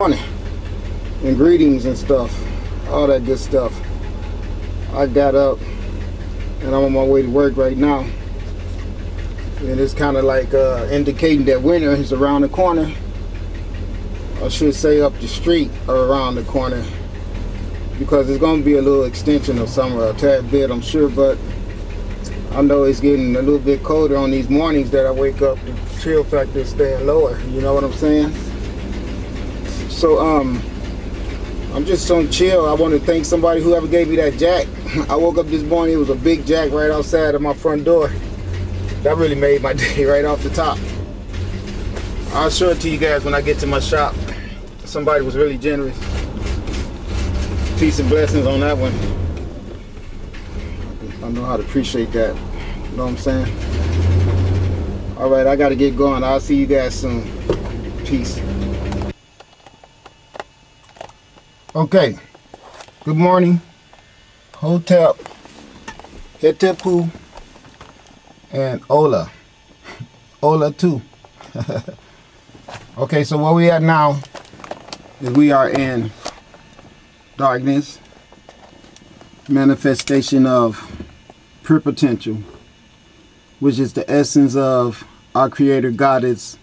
Morning and greetings and stuff, all that good stuff. I got up and I'm on my way to work right now, and it's kind of like indicating that winter is around the corner. I should say up the street or around the corner, because it's going to be a little extension of summer, a tad bit I'm sure, but I know it's getting a little bit colder on these mornings that I wake up. The chill factor is staying lower, you know what I'm saying? So I'm just on chill. I want to thank somebody, whoever gave me that jack. I woke up this morning, it was a big jack right outside of my front door. That really made my day right off the top. I'll show it to you guys when I get to my shop. Somebody was really generous. Peace and blessings on that one. I know how to appreciate that. You know what I'm saying? Alright, I gotta get going. I'll see you guys soon. Peace. Okay, good morning, Hotep, Hetepu, and Ola. Ola too. Okay, so where we at now is we are in darkness, manifestation of pure potential, which is the essence of our Creator Goddess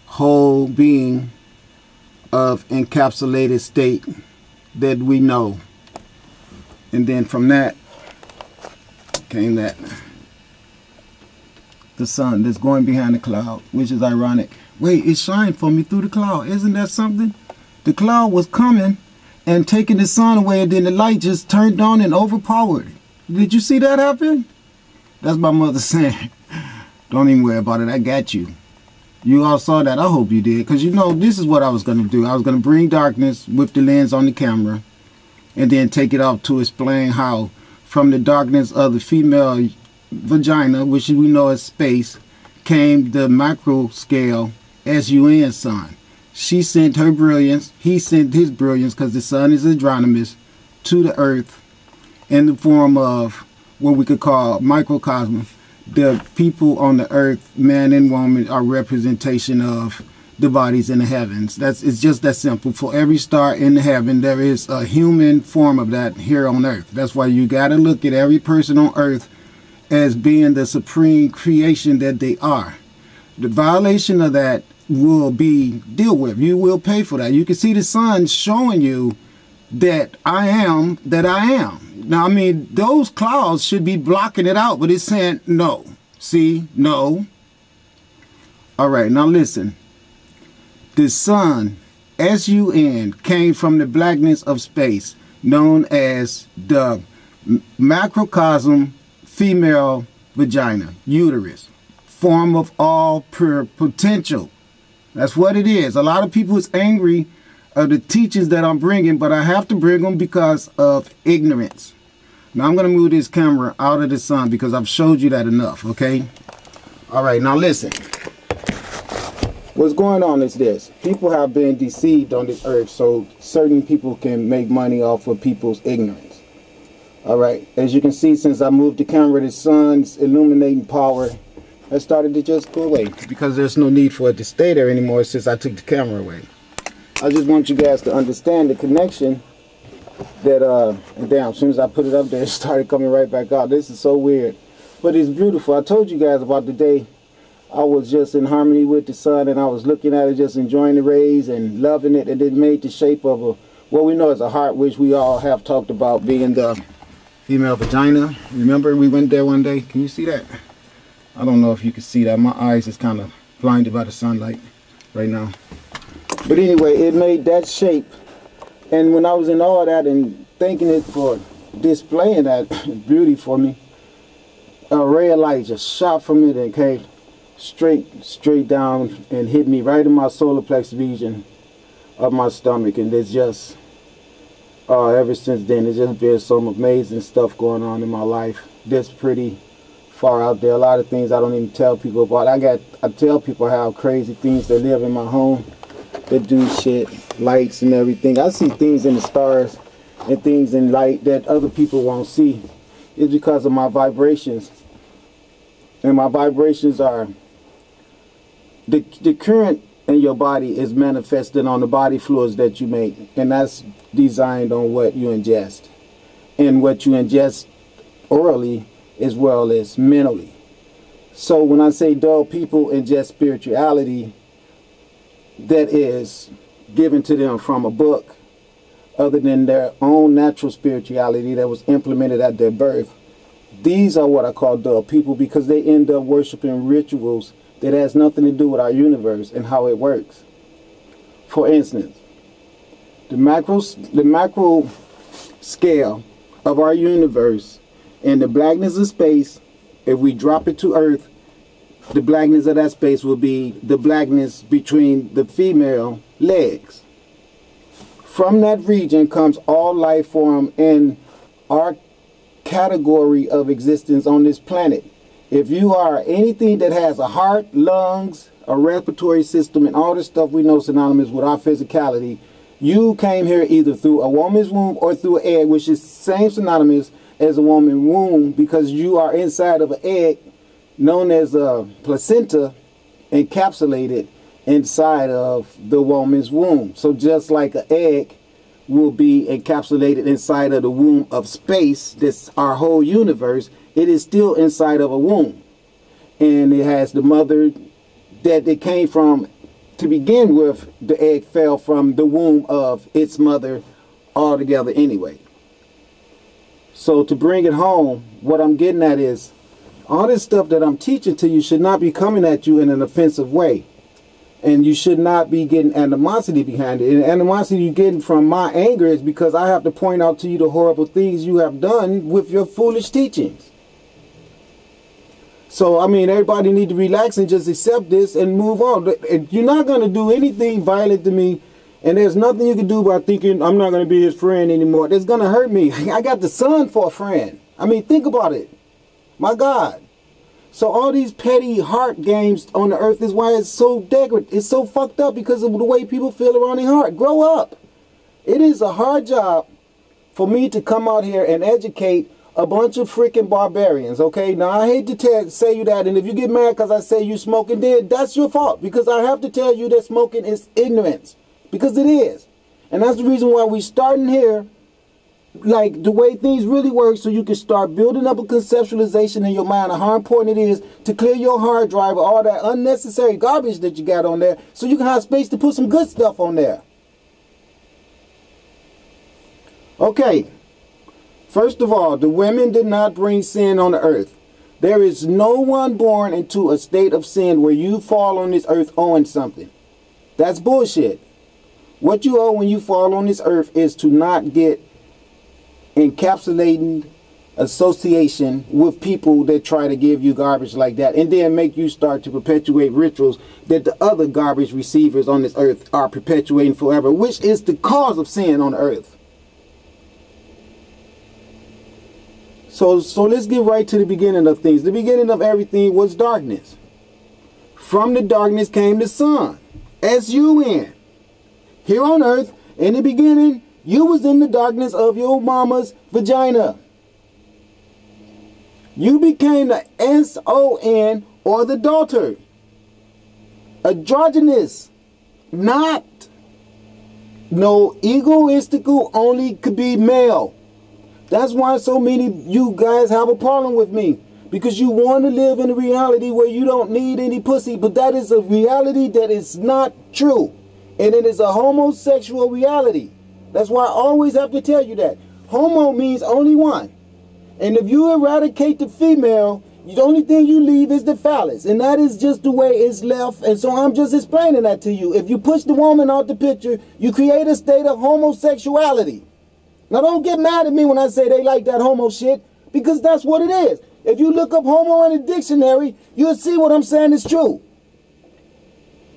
whole being of encapsulated state that we know. And then from that came that the sun that's going behind the cloud, which is ironic. Wait, it shined for me through the cloud. Isn't that something? The cloud was coming and taking the sun away, and then the light just turned on and overpowered. Did you see that happen? That's my mother saying, don't even worry about it, I got you. You all saw that. I hope you did, because you know this is what I was going to do. I was going to bring darkness with the lens on the camera and then take it off to explain how from the darkness of the female vagina, which we know as space, came the macro scale SUN sun. She sent her brilliance, he sent his brilliance, because the sun is androgynous, to the earth in the form of what we could call microcosmos. The people on the earth, man and woman, are representation of the bodies in the heavens. It's just that simple. For every star in the heaven, there is a human form of that here on earth. That's why you got to look at every person on earth as being the supreme creation that they are. The violation of that will be dealt with. You will pay for that. You can see the sun showing you that I am that I am. Now, I mean, those clouds should be blocking it out, but it's saying no. See, no. All right, now listen. The sun, S-U-N, came from the blackness of space, known as the macrocosm female vagina, uterus, form of all pure potential. That's what it is. A lot of people is angry of the teachings that I'm bringing, but I have to bring them because of ignorance. Now I'm going to move this camera out of the sun because I've showed you that enough, okay? All right, now listen. What's going on is this. People have been deceived on this earth, so certain people can make money off of people's ignorance. All right, as you can see, since I moved the camera, the sun's illuminating power has started to just go away because there's no need for it to stay there anymore since I took the camera away. I just want you guys to understand the connection that, damn, as soon as I put it up there, it started coming right back out. This is so weird, but it's beautiful. I told you guys about the day I was just in harmony with the sun, and I was looking at it, just enjoying the rays and loving it, and it made the shape of a, what we know as a heart, which we all have talked about being the female vagina. Remember we went there one day? Can you see that? I don't know if you can see that. My eyes is kind of blinded by the sunlight right now. But anyway, it made that shape. And when I was in all that and thanking it for displaying that beauty for me, a ray of light just shot from it and came straight down and hit me right in my solar plexus region of my stomach. And it's just, ever since then, it's just been some amazing stuff going on in my life. That's pretty far out there. A lot of things I don't even tell people about. I tell people how crazy things that live in my home that do shit, lights and everything. I see things in the stars and things in light that other people won't see. It's because of my vibrations. And my vibrations are the current in your body is manifested on the body fluids that you make, and that's designed on what you ingest, and what you ingest orally as well as mentally. So when I say dull people ingest spirituality that is given to them from a book other than their own natural spirituality that was implemented at their birth, these are what I call dull people, because they end up worshiping rituals that has nothing to do with our universe and how it works. For instance, the macro scale of our universe and the blackness of space, if we drop it to Earth, the blackness of that space will be the blackness between the female legs. From that region comes all life form in our category of existence on this planet. If you are anything that has a heart, lungs, a respiratory system, and all the stuff we know synonymous with our physicality, you came here either through a woman's womb or through an egg, which is same synonymous as a woman's womb, because you are inside of an egg known as a placenta, encapsulated inside of the woman's womb. So just like an egg will be encapsulated inside of the womb of space, that's our whole universe, it is still inside of a womb. And it has the mother that it came from to begin with. The egg fell from the womb of its mother altogether anyway. So to bring it home, what I'm getting at is, all this stuff that I'm teaching to you should not be coming at you in an offensive way. And you should not be getting animosity behind it. And the animosity you're getting from my anger is because I have to point out to you the horrible things you have done with your foolish teachings. So, I mean, everybody need to relax and just accept this and move on. You're not going to do anything violent to me, and there's nothing you can do by thinking I'm not going to be his friend anymore. That's going to hurt me. I got the sun for a friend. I mean, think about it. My God. So all these petty heart games on the earth is why it's so degraded. It's so fucked up, because of the way people feel around their heart. Grow up. It is a hard job for me to come out here and educate a bunch of freaking barbarians, okay? Now, I hate to say you that, and if you get mad because I say you smoking, then that's your fault, because I have to tell you that smoking is ignorance, because it is. And that's the reason why we starting here, like the way things really work, so you can start building up a conceptualization in your mind of how important it is to clear your hard drive of all that unnecessary garbage that you got on there, so you can have space to put some good stuff on there. Okay. First of all, the women did not bring sin on the earth. There is no one born into a state of sin where you fall on this earth owing something. That's bullshit. What you owe when you fall on this earth is to not get encapsulating association with people that try to give you garbage like that, and then make you start to perpetuate rituals that the other garbage receivers on this earth are perpetuating forever, which is the cause of sin on the earth. So let's get right to the beginning of things. The beginning of everything was darkness. From the darkness came the sun. S-U-N. Here on earth, in the beginning, you was in the darkness of your mama's vagina. You became the S-O-N, or the daughter. Androgynous. Not. No, egoistical, only could be male. That's why so many you guys have a problem with me. Because you want to live in a reality where you don't need any pussy. But that is a reality that is not true. And it is a homosexual reality. That's why I always have to tell you that. Homo means only one. And if you eradicate the female, the only thing you leave is the phallus. And that is just the way it's left. And so I'm just explaining that to you. If you push the woman out the picture, you create a state of homosexuality. Now, don't get mad at me when I say they like that homo shit, because that's what it is. If you look up homo in a dictionary, you'll see what I'm saying is true.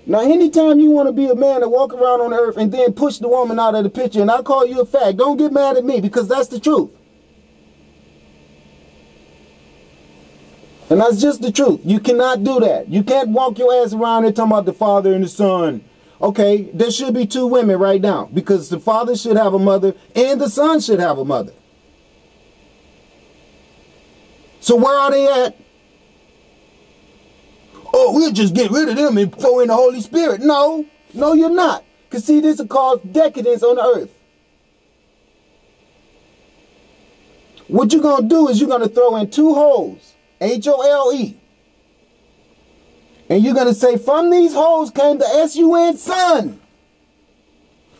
Now, anytime you want to be a man that walk around on earth and then push the woman out of the picture, and I call you a fag, don't get mad at me, because that's the truth. And that's just the truth. You cannot do that. You can't walk your ass around and talk about the father and the son. Okay, there should be two women right now, because the father should have a mother and the son should have a mother. So where are they at? Oh, we'll just get rid of them and throw in the Holy Spirit. No, no, you're not. Because see, this will cause decadence on the earth. What you're going to do is you're going to throw in two holes, H-O-L-E. And you're going to say, from these holes came the S-U-N, son.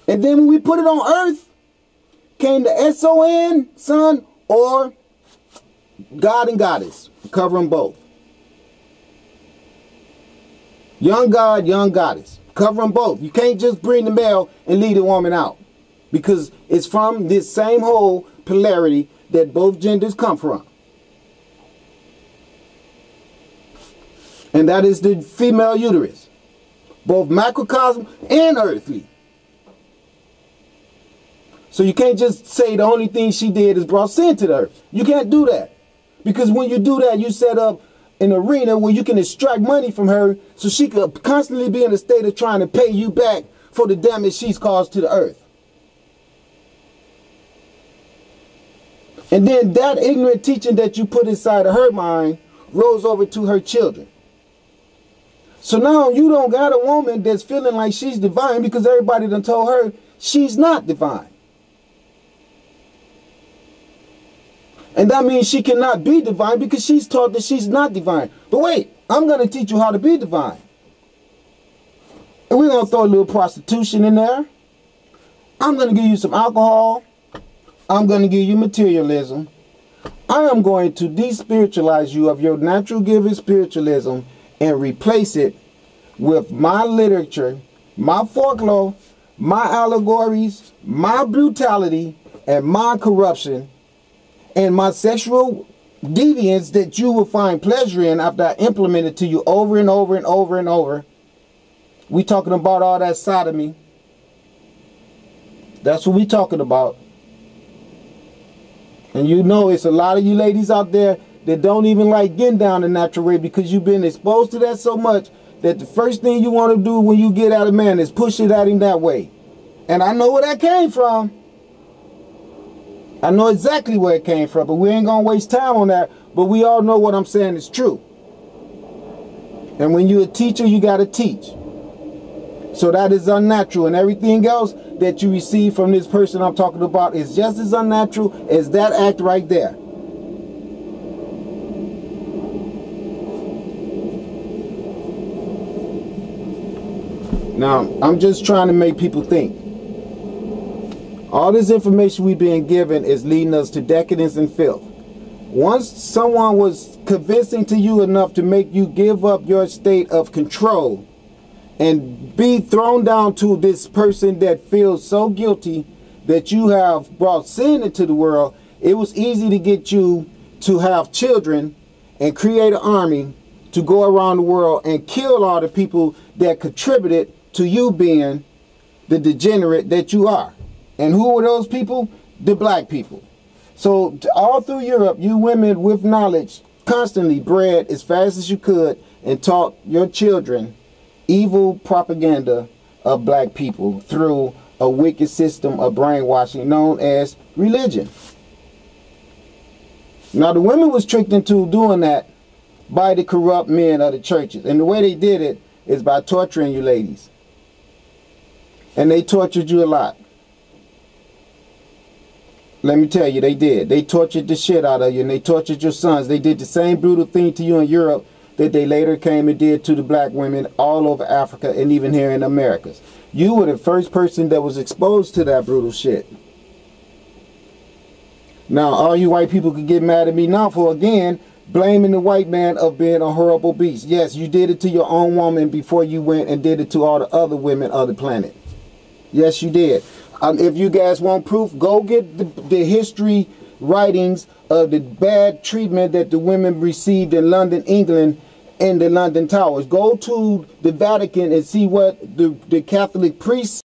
And then when we put it on earth, came the S-O-N, son, or God and Goddess. Cover them both. Young God, young Goddess. Cover them both. You can't just bring the male and leave the woman out. Because it's from this same whole polarity that both genders come from. And that is the female uterus. Both macrocosm and earthly. So you can't just say the only thing she did is brought sin to the earth. You can't do that. Because when you do that, you set up an arena where you can extract money from her so she could constantly be in a state of trying to pay you back for the damage she's caused to the earth. And then that ignorant teaching that you put inside of her mind rolls over to her children. So now you don't got a woman that's feeling like she's divine because everybody done told her she's not divine. And that means she cannot be divine because she's taught that she's not divine. But wait, I'm going to teach you how to be divine. And we're going to throw a little prostitution in there. I'm going to give you some alcohol. I'm going to give you materialism. I am going to despiritualize you of your natural given spiritualism and replace it with my literature, my folklore, my allegories, my brutality, and my corruption, and my sexual deviance that you will find pleasure in after I implement it to you over and over and over and over. We talking about all that sodomy. That's what we talking about. And you know it's a lot of you ladies out there that don't even like getting down the natural way because you've been exposed to that so much that the first thing you want to do when you get at a man is push it at him that way. And I know where that came from. I know exactly where it came from, but we ain't going to waste time on that. But we all know what I'm saying is true. And when you're a teacher, you got to teach. So that is unnatural, and everything else that you receive from this person I'm talking about is just as unnatural as that act right there. Now, I'm just trying to make people think. All this information we've been given is leading us to decadence and filth. Once someone was convincing to you enough to make you give up your state of control and be thrown down to this person that feels so guilty that you have brought sin into the world, it was easy to get you to have children and create an army to go around the world and kill all the people that contributed to you being the degenerate that you are. And who were those people? The black people. So all through Europe, you women with knowledge constantly bred as fast as you could and taught your children evil propaganda of black people through a wicked system of brainwashing known as religion. Now the women was tricked into doing that by the corrupt men of the churches. And the way they did it is by torturing you ladies. And they tortured you a lot. Let me tell you, they did. They tortured the shit out of you, and they tortured your sons. They did the same brutal thing to you in Europe that they later came and did to the black women all over Africa and even here in Americas. You were the first person that was exposed to that brutal shit. Now, all you white people could get mad at me now for, again, blaming the white man of being a horrible beast. Yes, you did it to your own woman before you went and did it to all the other women of the planet. Yes, you did. If you guys want proof, go get the history writings of the bad treatment that the women received in London, England, in the London Towers. Go to the Vatican and see what the Catholic priests